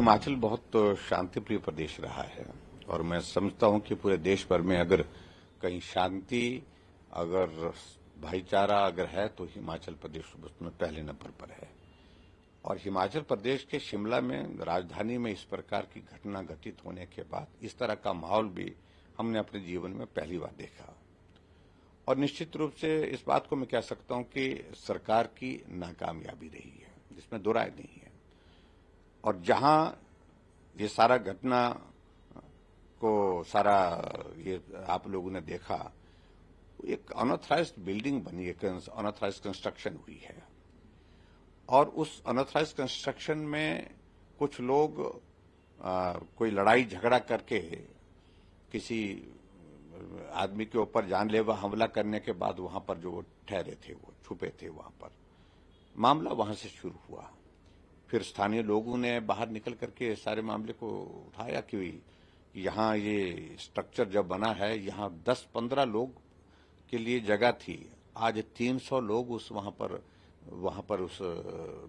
हिमाचल बहुत शांतिप्रिय प्रदेश रहा है और मैं समझता हूं कि पूरे देश भर में अगर कहीं शांति, अगर भाईचारा अगर है तो हिमाचल प्रदेश उसमें पहले नंबर पर है। और हिमाचल प्रदेश के शिमला में राजधानी में इस प्रकार की घटना घटित होने के बाद इस तरह का माहौल भी हमने अपने जीवन में पहली बार देखा। और निश्चित रूप से इस बात को मैं कह सकता हूं कि सरकार की नाकामयाबी रही है, जिसमें दो राय नहीं है। और जहां ये सारा घटना को सारा ये आप लोगों ने देखा, एक अनऑथराइज्ड बिल्डिंग बनी, एक अनऑथराइज्ड कंस्ट्रक्शन हुई है और उस अनऑथराइज्ड कंस्ट्रक्शन में कुछ लोग कोई लड़ाई झगड़ा करके किसी आदमी के ऊपर जानलेवा हमला करने के बाद वहां पर जो ठहरे थे, वो छुपे थे, वहां पर मामला वहां से शुरू हुआ। फिर स्थानीय लोगों ने बाहर निकल करके सारे मामले को उठाया कि यहाँ ये स्ट्रक्चर जब बना है, यहाँ 10-15 लोग के लिए जगह थी, आज 300 लोग वहां पर उस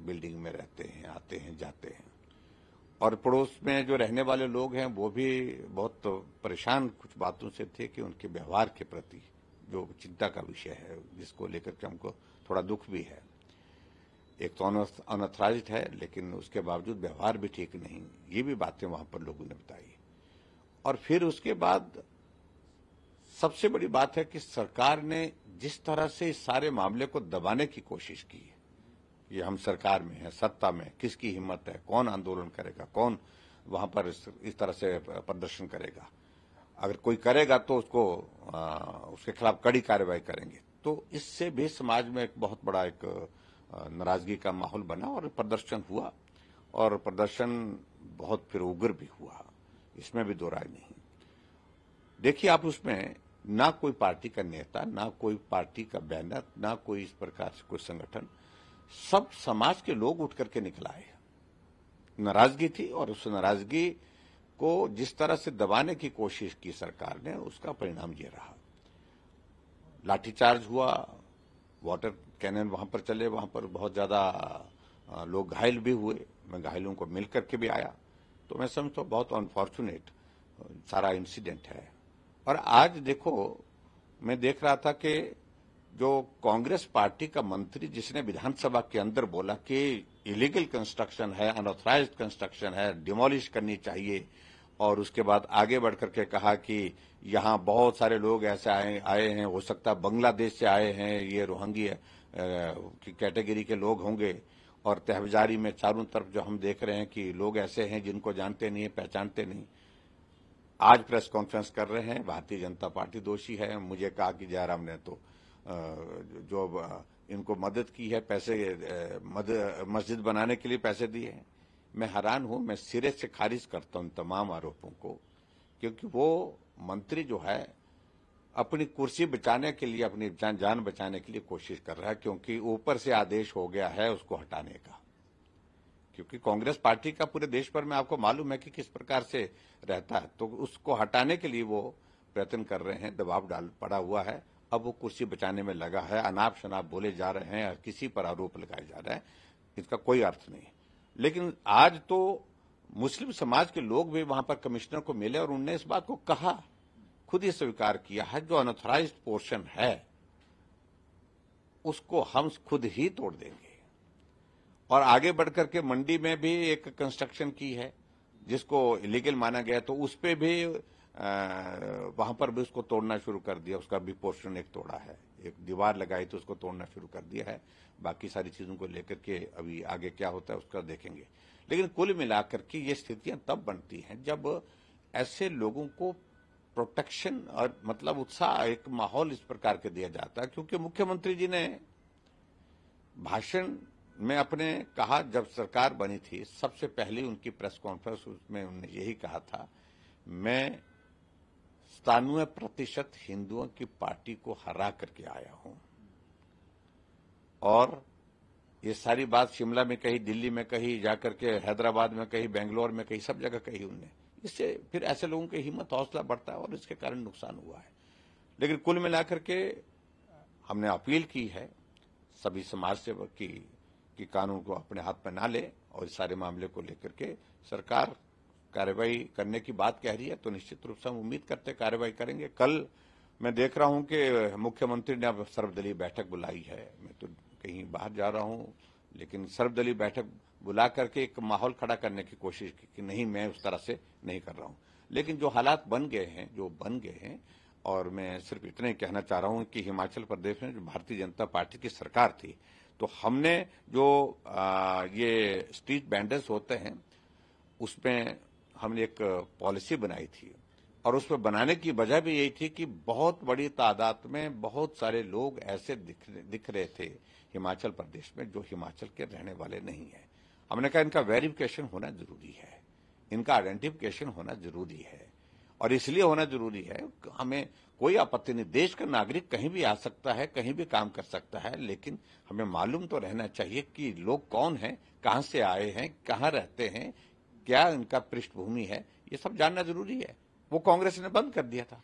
बिल्डिंग में रहते हैं, आते हैं, जाते हैं। और पड़ोस में जो रहने वाले लोग हैं वो भी बहुत परेशान कुछ बातों से थे कि उनके व्यवहार के प्रति जो चिंता का विषय है, जिसको लेकर के हमको थोड़ा दुख भी है। एक तो अनऑथराइज्ड है, लेकिन उसके बावजूद व्यवहार भी ठीक नहीं, ये भी बातें वहां पर लोगों ने बताई। और फिर उसके बाद सबसे बड़ी बात है कि सरकार ने जिस तरह से इस सारे मामले को दबाने की कोशिश की, ये हम सरकार में है, सत्ता में, किसकी हिम्मत है, कौन आंदोलन करेगा, कौन वहां पर इस तरह से प्रदर्शन करेगा, अगर कोई करेगा तो उसके खिलाफ कड़ी कार्रवाई करेंगे। तो इससे भी समाज में एक बहुत बड़ा एक नाराजगी का माहौल बना और प्रदर्शन हुआ, और प्रदर्शन बहुत फिर उग्र भी हुआ, इसमें भी दो राय नहीं। देखिए, आप उसमें ना कोई पार्टी का नेता, ना कोई पार्टी का बैनर, ना कोई इस प्रकार से कोई संगठन, सब समाज के लोग उठ करके निकल आए। नाराजगी थी और उस नाराजगी को जिस तरह से दबाने की कोशिश की सरकार ने, उसका परिणाम ये रहा। लाठीचार्ज हुआ, वाटर कैनन वहां पर चले, वहां पर बहुत ज्यादा लोग घायल भी हुए। मैं घायलों को मिल करके भी आया, तो मैं समझता हूं बहुत अनफॉर्चुनेट सारा इंसिडेंट है। और आज देखो, मैं देख रहा था कि जो कांग्रेस पार्टी का मंत्री जिसने विधानसभा के अंदर बोला कि इलीगल कंस्ट्रक्शन है, अनऑथराइज्ड कंस्ट्रक्शन है, डिमोलिश करनी चाहिए, और उसके बाद आगे बढ़ करके कहा कि यहाँ बहुत सारे लोग ऐसे आए हैं, हो सकता है बांग्लादेश से आए हैं, ये रोहिंग्या की कैटेगरी के लोग होंगे। और तहबजारी में चारों तरफ जो हम देख रहे हैं कि लोग ऐसे हैं जिनको जानते नहीं है, पहचानते नहीं। आज प्रेस कॉन्फ्रेंस कर रहे हैं, भारतीय जनता पार्टी दोषी है। मुझे कहा कि जयराम ने तो जो इनको मदद की है, पैसे मस्जिद बनाने के लिए पैसे दिए हैं। मैं हैरान हूं, मैं सिरे से खारिज करता हूं तमाम आरोपों को, क्योंकि वो मंत्री जो है अपनी कुर्सी बचाने के लिए, अपनी जान बचाने के लिए कोशिश कर रहा है, क्योंकि ऊपर से आदेश हो गया है उसको हटाने का। क्योंकि कांग्रेस पार्टी का पूरे देश भर में आपको मालूम है कि किस प्रकार से रहता है, तो उसको हटाने के लिए वो प्रयत्न कर रहे हैं, दबाव पड़ा हुआ है। अब वो कुर्सी बचाने में लगा है, अनाप शनाप बोले जा रहे हैं और किसी पर आरोप लगाए जा रहे हैं, इसका कोई अर्थ नहीं। लेकिन आज तो मुस्लिम समाज के लोग भी वहां पर कमिश्नर को मिले और उन्होंने इस बात को कहा, खुद ही स्वीकार किया है, जो अनऑथराइज्ड पोर्शन है उसको हम खुद ही तोड़ देंगे। और आगे बढ़कर के मंडी में भी एक कंस्ट्रक्शन की है जिसको इलीगल माना गया, तो उस पे भी वहां पर भी उसको तोड़ना शुरू कर दिया। उसका भी पोर्शन एक तोड़ा है, एक दीवार लगाई तो उसको तोड़ना शुरू कर दिया है। बाकी सारी चीजों को लेकर के अभी आगे क्या होता है उसका देखेंगे। लेकिन कुल मिलाकर के ये स्थितियां तब बनती हैं जब ऐसे लोगों को प्रोटेक्शन और मतलब उत्साह, एक माहौल इस प्रकार के दिया जाता है। क्योंकि मुख्यमंत्री जी ने भाषण में अपने कहा, जब सरकार बनी थी सबसे पहले उनकी प्रेस कॉन्फ्रेंस, उसमें उन्होंने यही कहा था, मैं 97% हिंदुओं की पार्टी को हरा करके आया हूं। और ये सारी बात शिमला में कही, दिल्ली में कही, जाकर के हैदराबाद में कही, बेंगलोर में कही, सब जगह कही उनने। इससे फिर ऐसे लोगों की हिम्मत, हौसला बढ़ता है और इसके कारण नुकसान हुआ है। लेकिन कुल मिलाकर के हमने अपील की है सभी समाज सेवक की कि कानून को अपने हाथ में ना ले और इस सारे मामले को लेकर के सरकार कार्रवाई करने की बात कह रही है तो निश्चित रूप से हम उम्मीद करते कार्रवाई करेंगे। कल मैं देख रहा हूं कि मुख्यमंत्री ने अब सर्वदलीय बैठक बुलाई है। मैं तो कहीं बाहर जा रहा हूं, लेकिन सर्वदलीय बैठक बुला करके एक माहौल खड़ा करने की कोशिश की कि नहीं, मैं उस तरह से नहीं कर रहा हूं। लेकिन जो हालात बन गए हैं, और मैं सिर्फ इतना ही कहना चाह रहा हूं कि हिमाचल प्रदेश में जो भारतीय जनता पार्टी की सरकार थी, तो हमने जो ये स्ट्रीट बैंडर्स होते हैं उसमें हमने एक पॉलिसी बनाई थी, और उसमें बनाने की वजह भी यही थी कि बहुत बड़ी तादाद में बहुत सारे लोग ऐसे दिख रहे थे हिमाचल प्रदेश में जो हिमाचल के रहने वाले नहीं है। हमने कहा इनका वेरिफिकेशन होना जरूरी है, इनका आइडेंटिफिकेशन होना जरूरी है, और इसलिए होना जरूरी है, हमें कोई आपत्ति नहीं, देश का नागरिक कहीं भी आ सकता है, कहीं भी काम कर सकता है, लेकिन हमें मालूम तो रहना चाहिए कि लोग कौन हैं, कहां से आए हैं, कहां रहते हैं, क्या इनका पृष्ठभूमि है, ये सब जानना जरूरी है। वो कांग्रेस ने बंद कर दिया था।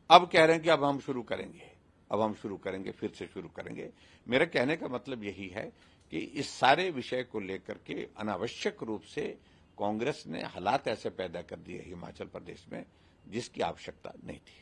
अब कह रहे हैं कि अब हम शुरू करेंगे, फिर से शुरू करेंगे। मेरे कहने का मतलब यही है कि इस सारे विषय को लेकर के अनावश्यक रूप से कांग्रेस ने हालात ऐसे पैदा कर दिए हिमाचल प्रदेश में जिसकी आवश्यकता नहीं थी।